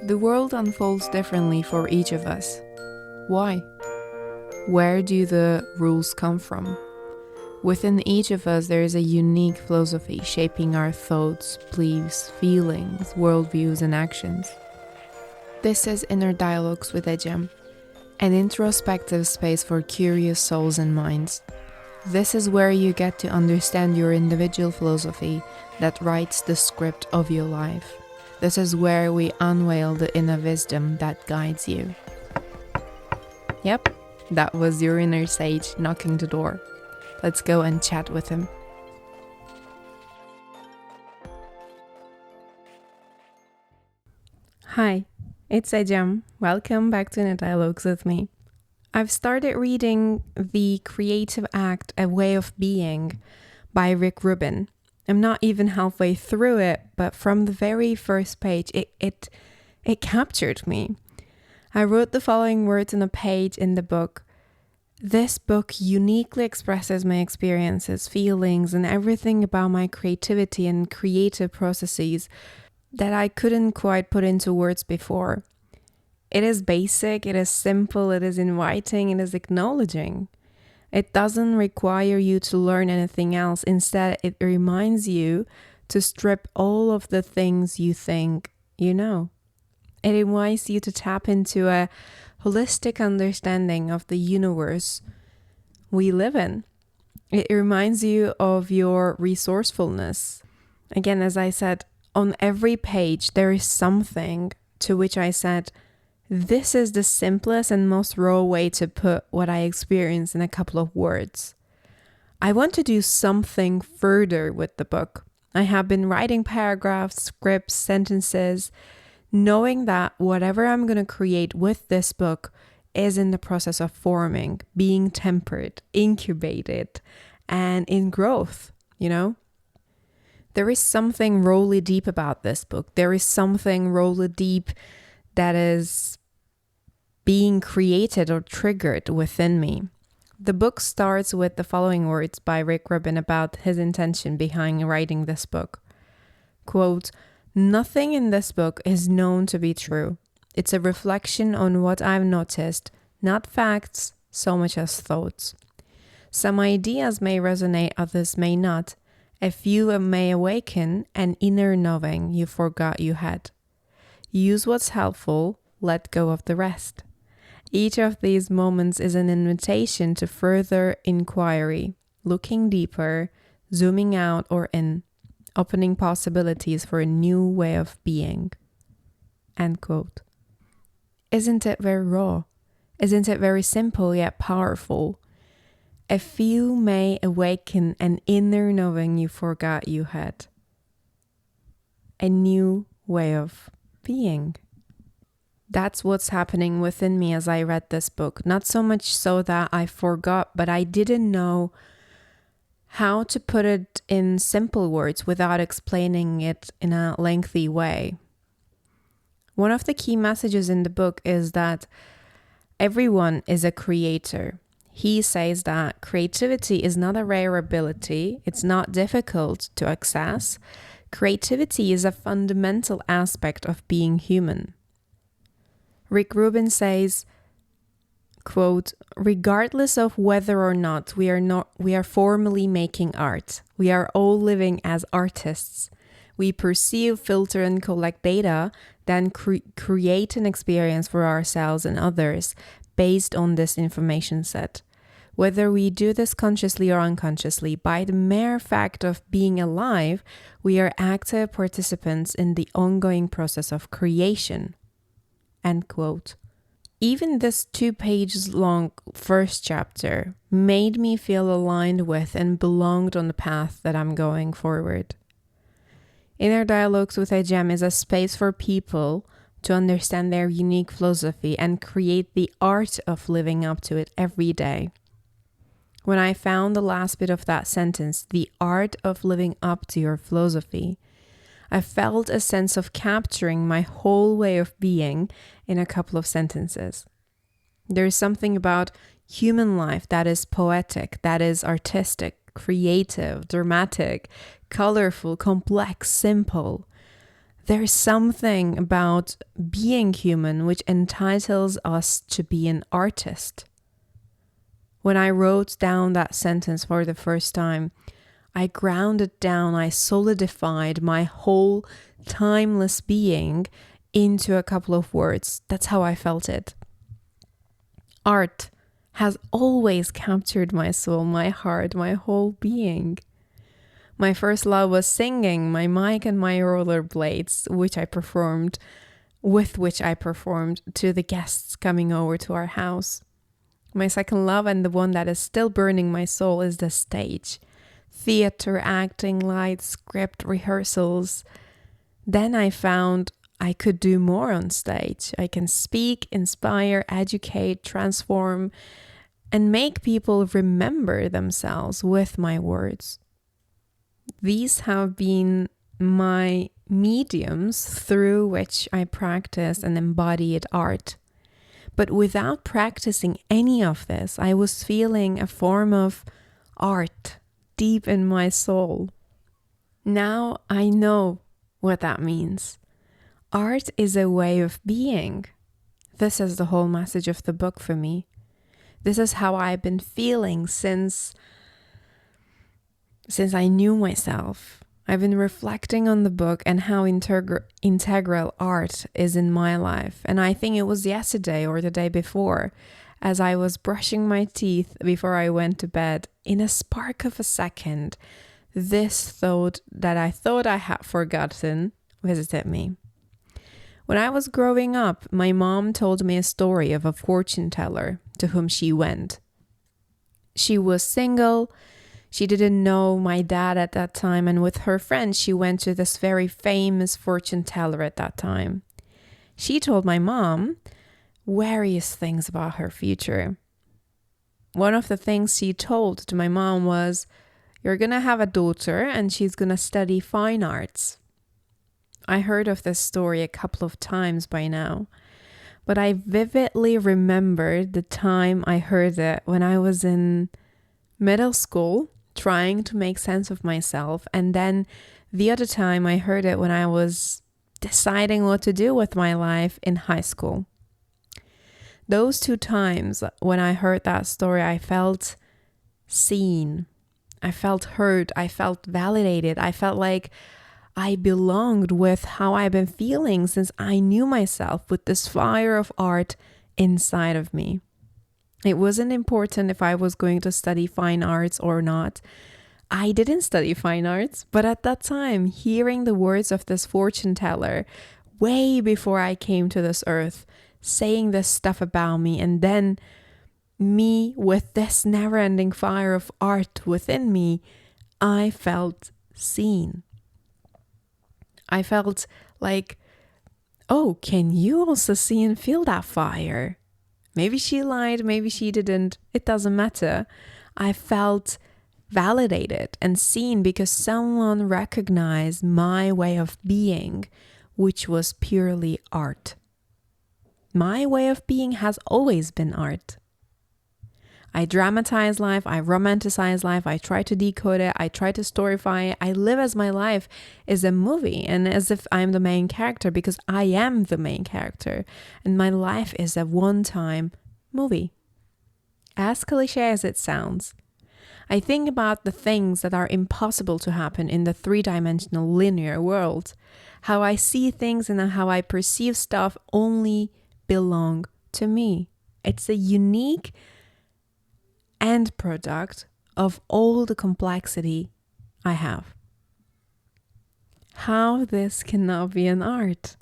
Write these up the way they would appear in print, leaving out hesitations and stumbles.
The world unfolds differently for each of us. Why? Where do the rules come from? Within each of us, there is a unique philosophy shaping our thoughts, beliefs, feelings, worldviews, and actions. This is Inner Dialogues with Ecem, an introspective space for curious souls and minds. This is where you get to understand your individual philosophy that writes the script of your life. This is where we unveil the inner wisdom that guides you. Yep, that was your inner sage knocking the door. Let's go and chat with him. Hi, it's Ecem. Welcome back to Inner Dialogues with me. I've started reading The Creative Act, A Way of Being by Rubin. I'm not even halfway through it, but from the very first page, it captured me. I wrote the following words on a page in the book. This book uniquely expresses my experiences, feelings, and everything about my creativity and creative processes that I couldn't quite put into words before. It is basic, it is simple, it is inviting, it is acknowledging. It doesn't require you to learn anything else. Instead, it reminds you to strip all of the things you think you know. It invites you to tap into a holistic understanding of the universe we live in. It reminds you of your resourcefulness. Again, as I said, on every page, there is something to which I said, this is the simplest and most raw way to put what I experienced in a couple of words. I want to do something further with the book. I have been writing paragraphs, scripts, sentences, knowing that whatever I'm going to create with this book is in the process of forming, being tempered, incubated, and in growth, There is something really deep about this book. There is something really deep that is being created or triggered within me. The book starts with the following words by Rubin about his intention behind writing this book. Quote, "Nothing in this book is known to be true. It's a reflection on what I've noticed, not facts so much as thoughts. Some ideas may resonate, others may not. A few may awaken an inner knowing you forgot you had. Use what's helpful, let go of the rest. Each of these moments is an invitation to further inquiry, looking deeper, zooming out or in, opening possibilities for a new way of being." End quote. Isn't it very raw? Isn't it very simple yet powerful? A few may awaken an inner knowing you forgot you had. A new way of being. That's what's happening within me as I read this book. Not so much so that I forgot, but I didn't know how to put it in simple words without explaining it in a lengthy way. One of the key messages in the book is that everyone is a creator. He says that creativity is not a rare ability. It's not difficult to access. Creativity is a fundamental aspect of being human. Rubin says, quote, "Regardless of whether or not we are formally making art, we are all living as artists. We perceive, filter, and collect data, then create an experience for ourselves and others based on this information set. Whether we do this consciously or unconsciously, by the mere fact of being alive, we are active participants in the ongoing process of creation." End quote. Even this 2 pages long first chapter made me feel aligned with and belonged on the path that I'm going forward. Inner Dialogues with Ecem is a space for people to understand their unique philosophy and create the art of living up to it every day. When I found the last bit of that sentence, the art of living up to your philosophy, I felt a sense of capturing my whole way of being in a couple of sentences. There is something about human life that is poetic, that is artistic, creative, dramatic, colorful, complex, simple, There's something about being human which entitles us to be an artist. When I wrote down that sentence for the first time, I grounded down, I solidified my whole timeless being into a couple of words. That's how I felt it. Art has always captured my soul, my heart, my whole being. My first love was singing, my mic and my rollerblades, with which I performed to the guests coming over to our house. My second love, and the one that is still burning my soul, is the stage. Theater, acting, lights, script, rehearsals. Then I found I could do more on stage. I can speak, inspire, educate, transform, and make people remember themselves with my words. These have been my mediums through which I practiced and embodied art. But without practicing any of this, I was feeling a form of art deep in my soul. Now I know what that means. Art is a way of being. This is the whole message of the book for me. This is how I've been feeling since I knew myself. I've been reflecting on the book and how integral art is in my life. And I think it was yesterday or the day before, as I was brushing my teeth before I went to bed, in a spark of a second, this thought that I thought I had forgotten visited me. When I was growing up, my mom told me a story of a fortune teller to whom she went. She was single. She didn't know my dad at that time, and with her friends, she went to this very famous fortune teller at that time. She told my mom various things about her future. One of the things she told to my mom was, "You're going to have a daughter and she's going to study fine arts." I heard of this story a couple of times by now, but I vividly remembered the time I heard it when I was in middle school, trying to make sense of myself, and then the other time I heard it when I was deciding what to do with my life in high school. Those two times when I heard that story, I felt seen, I felt heard, I felt validated, I felt like I belonged with how I've been feeling since I knew myself, with this fire of art inside of me. It wasn't important if I was going to study fine arts or not. I didn't study fine arts, but at that time, hearing the words of this fortune teller, way before I came to this earth, saying this stuff about me, and then me with this never-ending fire of art within me, I felt seen. I felt like, oh, can you also see and feel that fire? Maybe she lied, maybe she didn't. It doesn't matter. I felt validated and seen because someone recognized my way of being, which was purely art. My way of being has always been art. I dramatize life, I romanticize life, I try to decode it, I try to storify it. I live as my life is a movie and as if I'm the main character, because I am the main character and my life is a one-time movie. As cliche as it sounds, I think about the things that are impossible to happen in the three-dimensional linear world. How I see things and how I perceive stuff only belong to me. It's a unique end product of all the complexity I have. How this cannot be an art?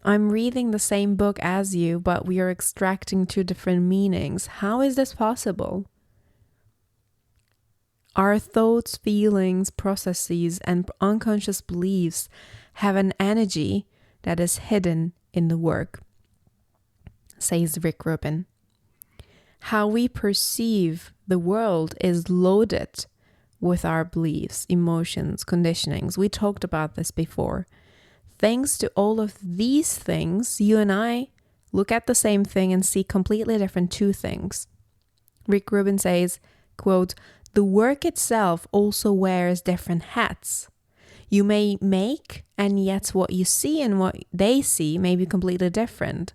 I'm reading the same book as you, but we are extracting two different meanings. How is this possible? Our thoughts, feelings, processes, and unconscious beliefs have an energy that is hidden in the work, says Rubin. How we perceive the world is loaded with our beliefs, emotions, conditionings. We talked about this before. Thanks to all of these things, you and I look at the same thing and see completely different two things. Rubin says, quote, "The work itself also wears different hats. You may make, and yet what you see and what they see may be completely different.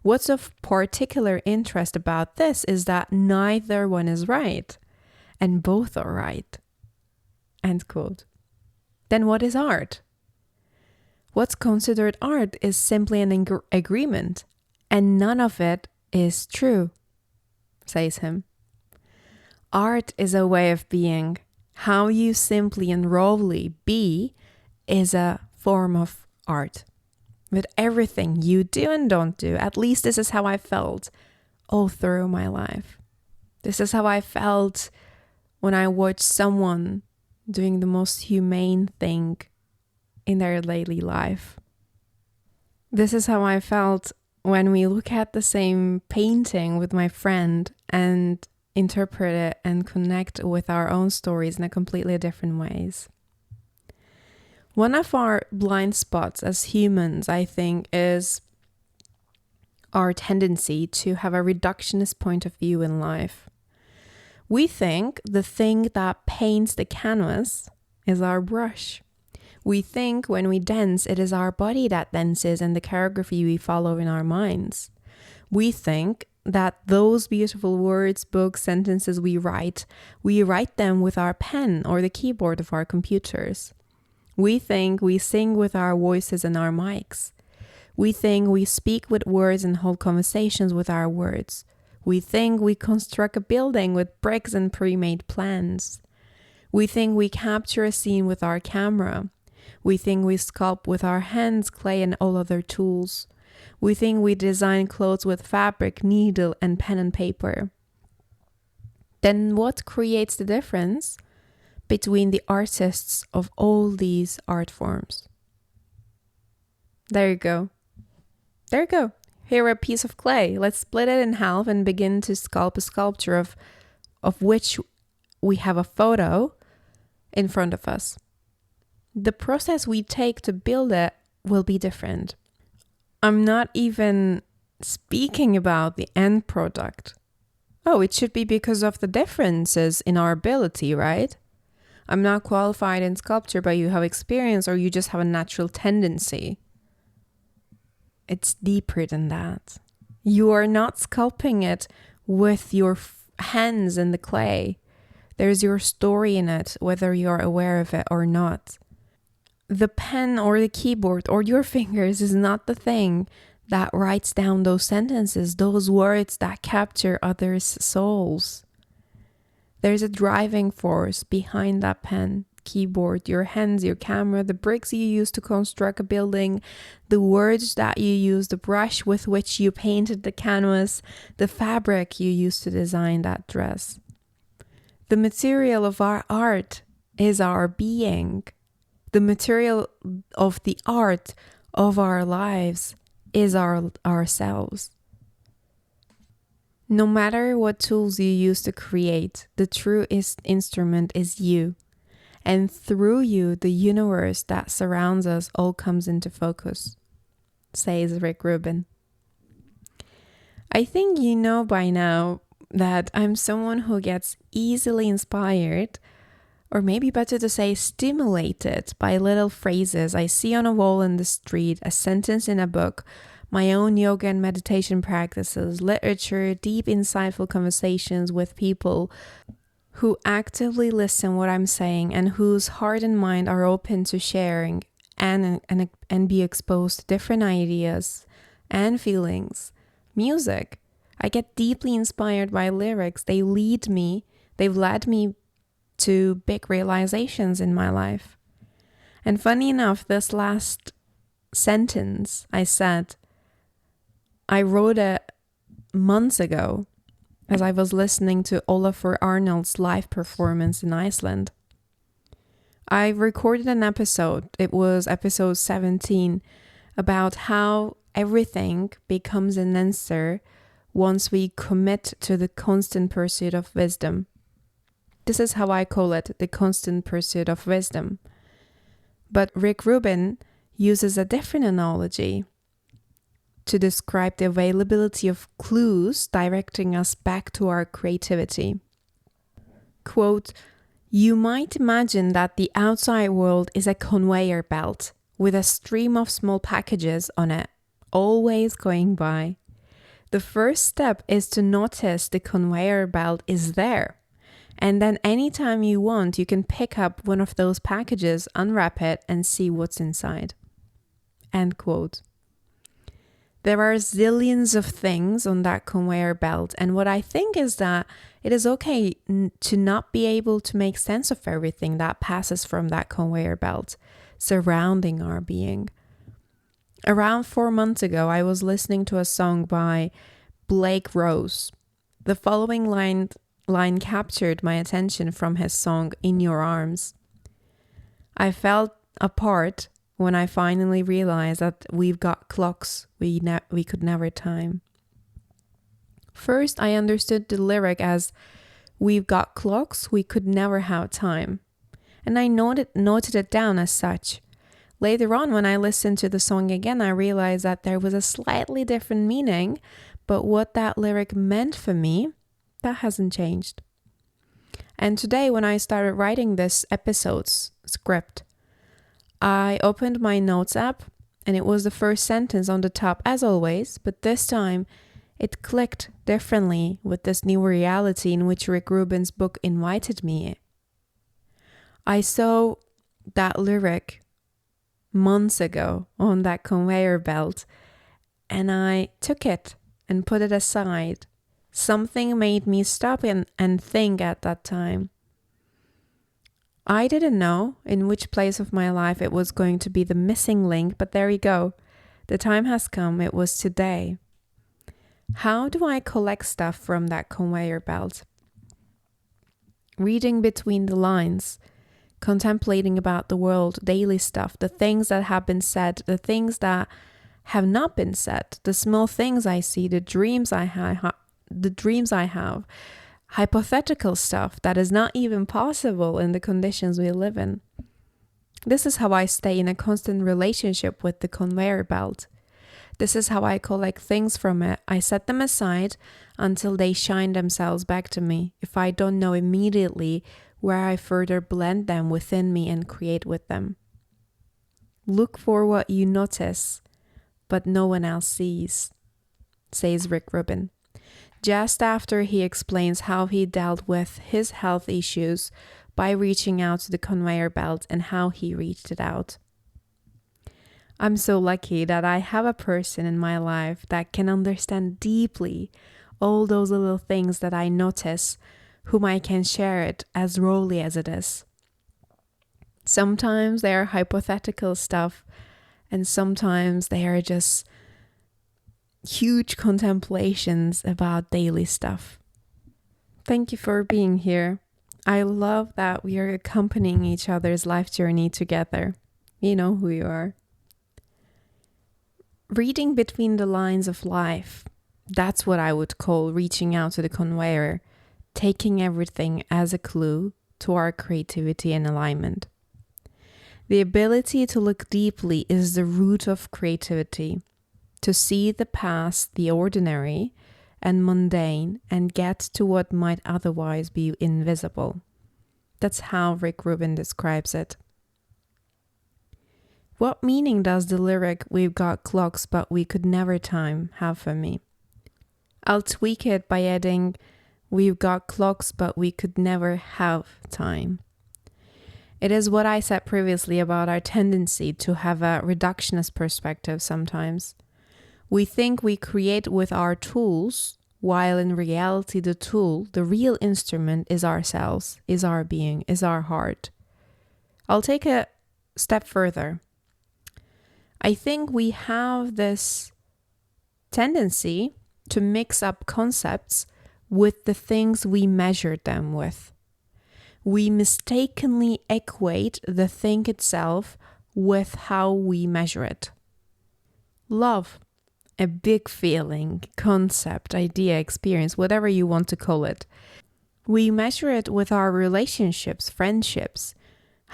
What's of particular interest about this is that neither one is right, and both are right. End quote. Then what is art? What's considered art is simply an agreement, and none of it is true, says him. Art is a way of being. How you simply and rawly be is a form of art. With everything you do and don't do, at least this is how I felt all through my life. This is how I felt when I watched someone doing the most humane thing in their daily life. This is how I felt when we look at the same painting with my friend and interpret it and connect with our own stories in a completely different ways. One of our blind spots as humans, I think, is our tendency to have a reductionist point of view in life. We think the thing that paints the canvas is our brush. We think when we dance, it is our body that dances and the choreography we follow in our minds. We think that those beautiful words, books, sentences we write them with our pen or the keyboard of our computers. We think we sing with our voices and our mics. We think we speak with words and hold conversations with our words. We think we construct a building with bricks and pre-made plans. We think we capture a scene with our camera. We think we sculpt with our hands, clay, and all other tools. We think we design clothes with fabric, needle, and pen and paper. Then what creates the difference between the artists of all these art forms? There you go. There you go. Here a piece of clay. Let's split it in half and begin to sculpt a sculpture of which we have a photo in front of us. The process we take to build it will be different. I'm not even speaking about the end product. Oh, it should be because of the differences in our ability, right? I'm not qualified in sculpture, but you have experience or you just have a natural tendency. It's deeper than that. You are not sculpting it with your hands in the clay. There's your story in it, whether you're aware of it or not. The pen or the keyboard or your fingers is not the thing that writes down those sentences, those words that capture others' souls. There's a driving force behind that pen, keyboard, your hands, your camera, the bricks you use to construct a building, the words that you use, the brush with which you painted the canvas, the fabric you used to design that dress. The material of our art is our being. The material of the art of our lives is ourselves. No matter what tools you use to create, the true instrument is you. And through you, the universe that surrounds us all comes into focus, says Rubin. I think you know by now that I'm someone who gets easily inspired, or maybe better to say stimulated, by little phrases I see on a wall in the street, a sentence in a book, my own yoga and meditation practices, literature, deep insightful conversations with people who actively listen what I'm saying and whose heart and mind are open to sharing and be exposed to different ideas and feelings. Music. I get deeply inspired by lyrics. They've led me to big realizations in my life. And funny enough, this last sentence I said, I wrote it months ago as I was listening to Olafur Arnald's live performance in Iceland. I recorded an episode, it was episode 17, about how everything becomes an answer once we commit to the constant pursuit of wisdom. This is how I call it, the constant pursuit of wisdom. But Rubin uses a different analogy to describe the availability of clues directing us back to our creativity. Quote, You might imagine that the outside world is a conveyor belt with a stream of small packages on it, always going by. The first step is to notice the conveyor belt is there. And then anytime you want, you can pick up one of those packages, unwrap it, and see what's inside. End quote. There are zillions of things on that conveyor belt, and what I think is that it is okay to not be able to make sense of everything that passes from that conveyor belt surrounding our being. Around 4 months ago, I was listening to a song by Blake Rose. The following line captured my attention from his song In Your Arms. I felt a part when I finally realized that we've got clocks we could never time. First, I understood the lyric as we've got clocks we could never have time. And I noted it down as such. Later on, when I listened to the song again, I realized that there was a slightly different meaning, but what that lyric meant for me, that hasn't changed. And today, when I started writing this episode's script, I opened my notes app, and it was the first sentence on the top as always, but this time it clicked differently with this new reality in which Rick Rubin's book invited me. I saw that lyric months ago on that conveyor belt, and I took it and put it aside. Something made me stop and think at that time. I didn't know in which place of my life it was going to be the missing link, but there you go. The time has come. It was today. How do I collect stuff from that conveyor belt? Reading between the lines, contemplating about the world, daily stuff, the things that have been said, the things that have not been said, the small things I see, the dreams I have, hypothetical stuff that is not even possible in the conditions we live in. This is how I stay in a constant relationship with the conveyor belt. This is how I collect things from it. I set them aside until they shine themselves back to me, if I don't know immediately where I further blend them within me and create with them. Look for what you notice, but no one else sees, says Rick Rubin, just after he explains how he dealt with his health issues by reaching out to the conveyor belt and how he reached it out. I'm so lucky that I have a person in my life that can understand deeply all those little things that I notice, whom I can share it as rawly as it is. Sometimes they are hypothetical stuff, and sometimes they are just huge contemplations about daily stuff. Thank you for being here. I love that we are accompanying each other's life journey together. You know who you are. Reading between the lines of life, that's what I would call reaching out to the conveyor, taking everything as a clue to our creativity and alignment. The ability to look deeply is the root of creativity, to see the past, the ordinary and mundane, and get to what might otherwise be invisible. That's how Rick Rubin describes it. What meaning does the lyric, "We've got clocks but we could never time," have for me? I'll tweak it by adding, "We've got clocks but we could never have time." It is what I said previously about our tendency to have a reductionist perspective sometimes. We think we create with our tools, while in reality the tool, the real instrument, is ourselves, is our being, is our heart. I'll take a step further. I think we have this tendency to mix up concepts with the things we measure them with. We mistakenly equate the thing itself with how we measure it. Love, a big feeling, concept, idea, experience, whatever you want to call it. We measure it with our relationships, friendships.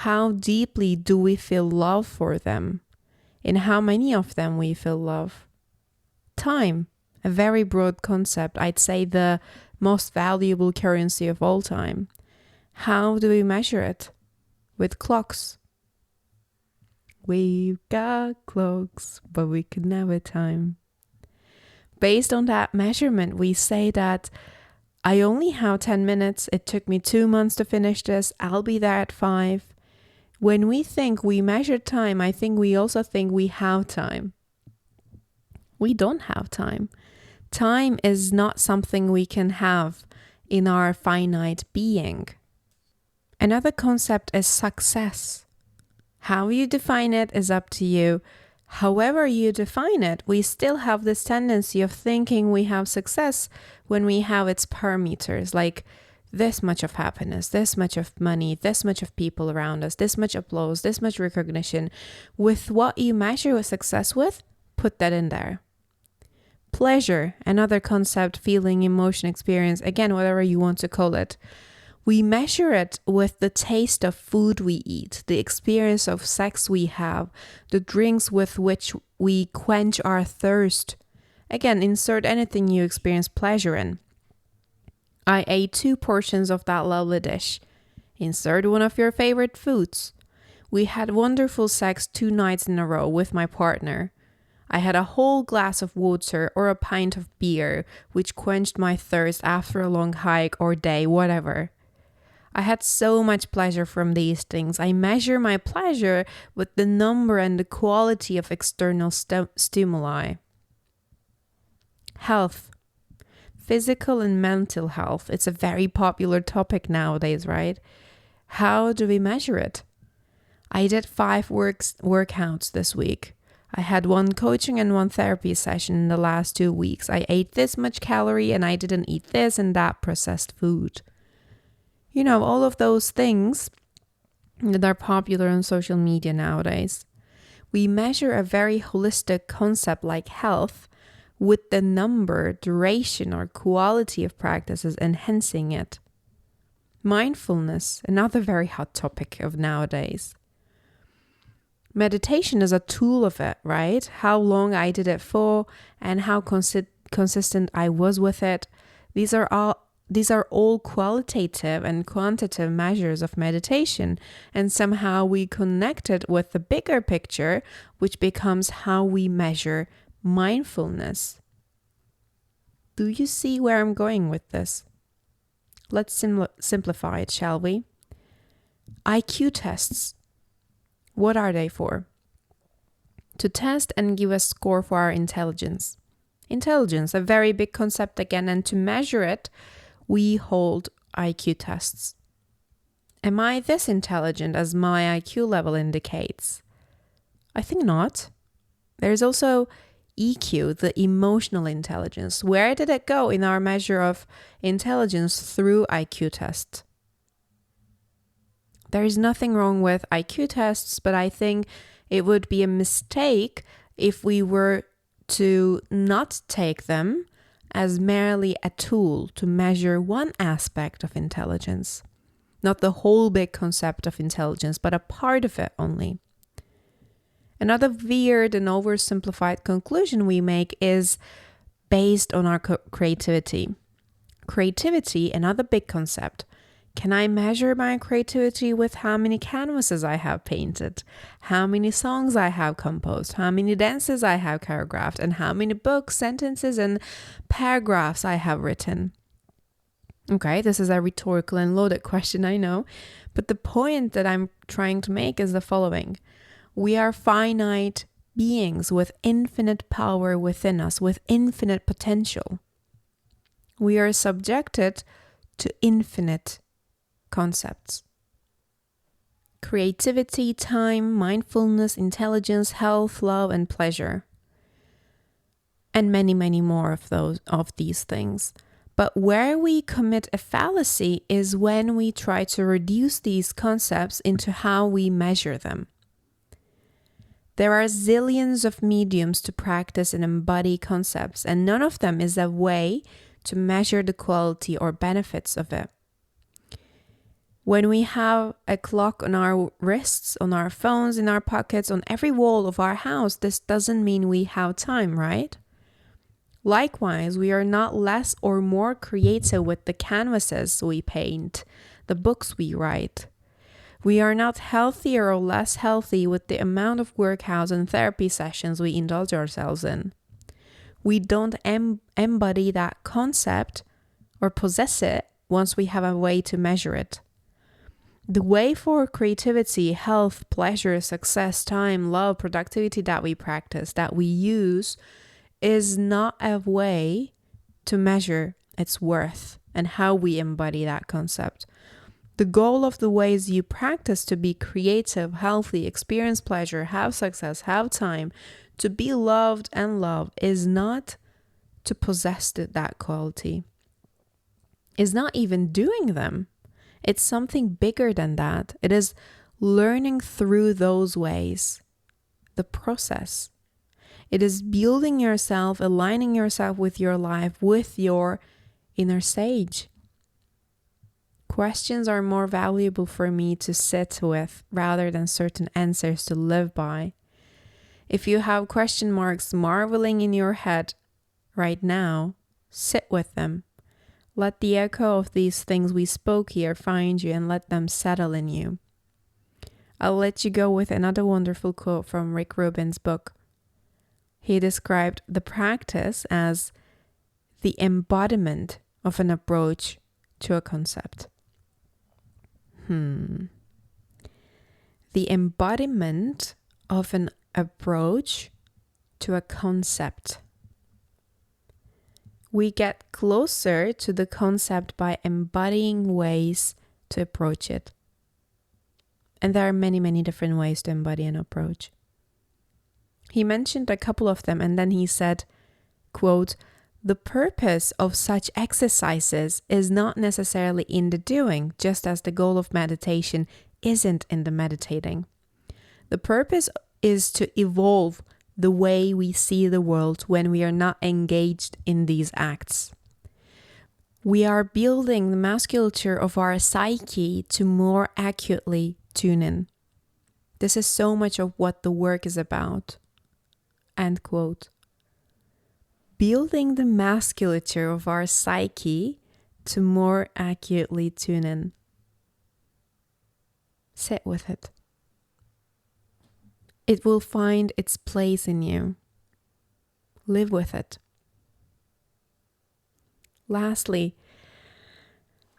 How deeply do we feel love for them? In how many of them we feel love? Time, a very broad concept. I'd say the most valuable currency of all time. How do we measure it? With clocks. We've got clocks, but we could never time. Based on that measurement, we say that I only have 10 minutes. It took me 2 months to finish this. I'll be there at 5. When we think we measure time, I think we also think we have time. We don't have time. Time is not something we can have in our finite being. Another concept is success. How you define it is up to you. However you define it, we still have this tendency of thinking we have success when we have its parameters, like this much of happiness, this much of money, this much of people around us, this much applause, this much recognition. With what you measure success with, put that in there. Pleasure, another concept, feeling, emotion, experience, again, whatever you want to call it. We measure it with the taste of food we eat, the experience of sex we have, the drinks with which we quench our thirst. Again, insert anything you experience pleasure in. I ate 2 portions of that lovely dish. Insert one of your favorite foods. We had wonderful sex 2 nights in a row with my partner. I had a whole glass of water or a pint of beer, which quenched my thirst after a long hike or day, whatever. I had so much pleasure from these things. I measure my pleasure with the number and the quality of external stimuli. Health. Physical and mental health. It's a very popular topic nowadays, right? How do we measure it? I did 5 workouts this week. I had 1 coaching and 1 therapy session in the last 2 weeks. I ate this much calorie and I didn't eat this and that processed food. You know, all of those things that are popular on social media nowadays. We measure a very holistic concept like health with the number, duration, or quality of practices enhancing it. Mindfulness, another very hot topic of nowadays. Meditation is a tool of it, right? How long I did it for and how consistent I was with it. These are all qualitative and quantitative measures of meditation, and somehow we connect it with the bigger picture, which becomes how we measure mindfulness. Do you see where I'm going with this? Let's simplify it, shall we? IQ tests. What are they for? To test and give a score for our intelligence. Intelligence, a very big concept again, and to measure it, we hold IQ tests. Am I this intelligent as my IQ level indicates? I think not. There's also EQ, the emotional intelligence. Where did it go in our measure of intelligence through IQ tests? There is nothing wrong with IQ tests, but I think it would be a mistake if we were to not take them as merely a tool to measure one aspect of intelligence. Not the whole big concept of intelligence, but a part of it only. Another weird and oversimplified conclusion we make is based on our creativity. Creativity, another big concept. Can I measure my creativity with how many canvases I have painted, how many songs I have composed, how many dances I have choreographed, and how many books, sentences, and paragraphs I have written? Okay, this is a rhetorical and loaded question, I know, but the point that I'm trying to make is the following. We are finite beings with infinite power within us, with infinite potential. We are subjected to infinite concepts. Creativity, time, mindfulness, intelligence, health, love, and pleasure. And many, many more of these things. But where we commit a fallacy is when we try to reduce these concepts into how we measure them. There are zillions of mediums to practice and embody concepts, and none of them is a way to measure the quality or benefits of it. When we have a clock on our wrists, on our phones, in our pockets, on every wall of our house, this doesn't mean we have time, right? Likewise, we are not less or more creative with the canvases we paint, the books we write. We are not healthier or less healthy with the amount of workouts and therapy sessions we indulge ourselves in. We don't embody that concept or possess it once we have a way to measure it. The way for creativity, health, pleasure, success, time, love, productivity that we practice, that we use, is not a way to measure its worth and how we embody that concept. The goal of the ways you practice to be creative, healthy, experience pleasure, have success, have time, to be loved and loved is not to possess that quality. It's not even doing them. It's something bigger than that. It is learning through those ways, the process. It is building yourself, aligning yourself with your life, with your inner sage. Questions are more valuable for me to sit with rather than certain answers to live by. If you have question marks marveling in your head right now, sit with them. Let the echo of these things we spoke here find you and let them settle in you. I'll let you go with another wonderful quote from Rick Rubin's book. He described the practice as the embodiment of an approach to a concept. The embodiment of an approach to a concept. We get closer to the concept by embodying ways to approach it. And there are many, many different ways to embody an approach. He mentioned a couple of them and then he said, quote, "The purpose of such exercises is not necessarily in the doing, just as the goal of meditation isn't in the meditating. The purpose is to evolve the way we see the world when we are not engaged in these acts. We are building the musculature of our psyche to more accurately tune in. This is so much of what the work is about." End quote. Building the musculature of our psyche to more accurately tune in. Sit with it. It will find its place in you. Live with it. Lastly,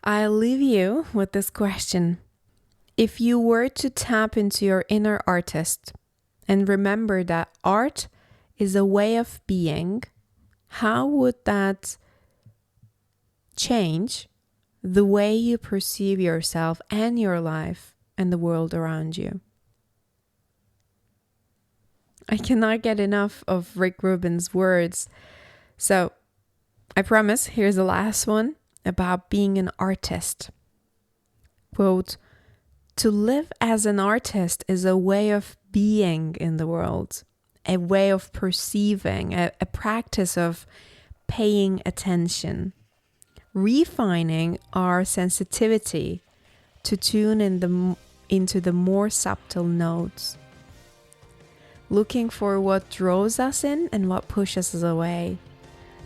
I'll leave you with this question. If you were to tap into your inner artist and remember that art is a way of being, how would that change the way you perceive yourself and your life and the world around you? I cannot get enough of Rick Rubin's words. So I promise, here's the last one about being an artist. Quote, "To live as an artist is a way of being in the world, a way of perceiving, a practice of paying attention, refining our sensitivity to tune into the more subtle notes, looking for what draws us in and what pushes us away,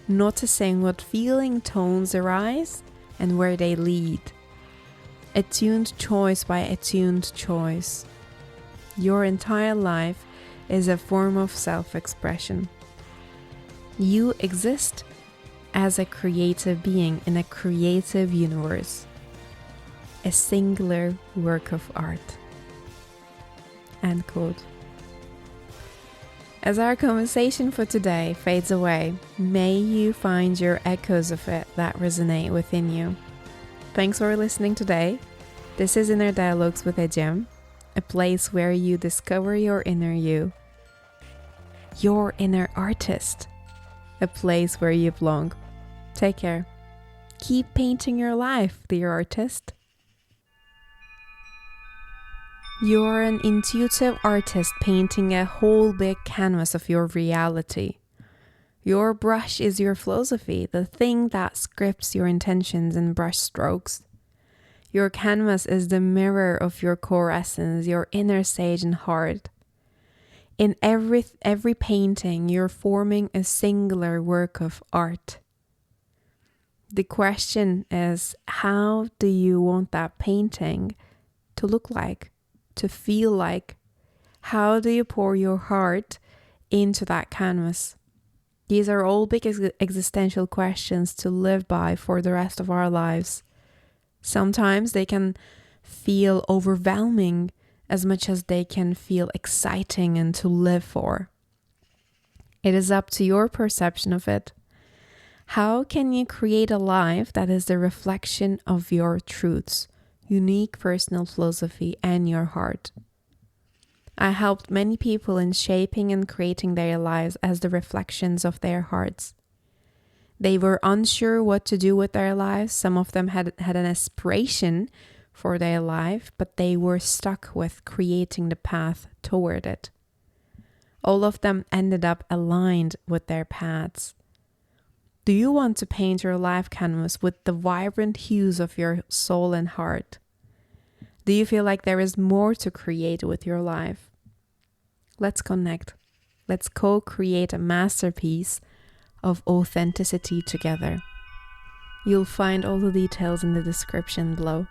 noticing what feeling tones arise and where they lead. Attuned choice by attuned choice. Your entire life is a form of self-expression. You exist as a creative being in a creative universe, a singular work of art." End quote. As our conversation for today fades away, may you find your echoes of it that resonate within you. Thanks for listening today. This is Inner Dialogues with Ecem, a place where you discover your inner you, your inner artist, a place where you belong. Take care. Keep painting your life, dear artist. You're an intuitive artist painting a whole big canvas of your reality. Your brush is your philosophy, the thing that scripts your intentions and brush strokes. Your canvas is the mirror of your core essence, your inner sage and heart. In every painting, you're forming a singular work of art. The question is, how do you want that painting to look like, to feel like? How do you pour your heart into that canvas? These are all big existential questions to live by for the rest of our lives. Sometimes they can feel overwhelming as much as they can feel exciting and to live for. It is up to your perception of it. How can you create a life that is the reflection of your truths, unique personal philosophy, and your heart? I helped many people in shaping and creating their lives as the reflections of their hearts. They were unsure what to do with their lives. Some of them had an aspiration for their life, but they were stuck with creating the path toward it. All of them ended up aligned with their paths. Do you want to paint your life canvas with the vibrant hues of your soul and heart? Do you feel like there is more to create with your life? Let's connect. Let's co-create a masterpiece of authenticity together. You'll find all the details in the description below.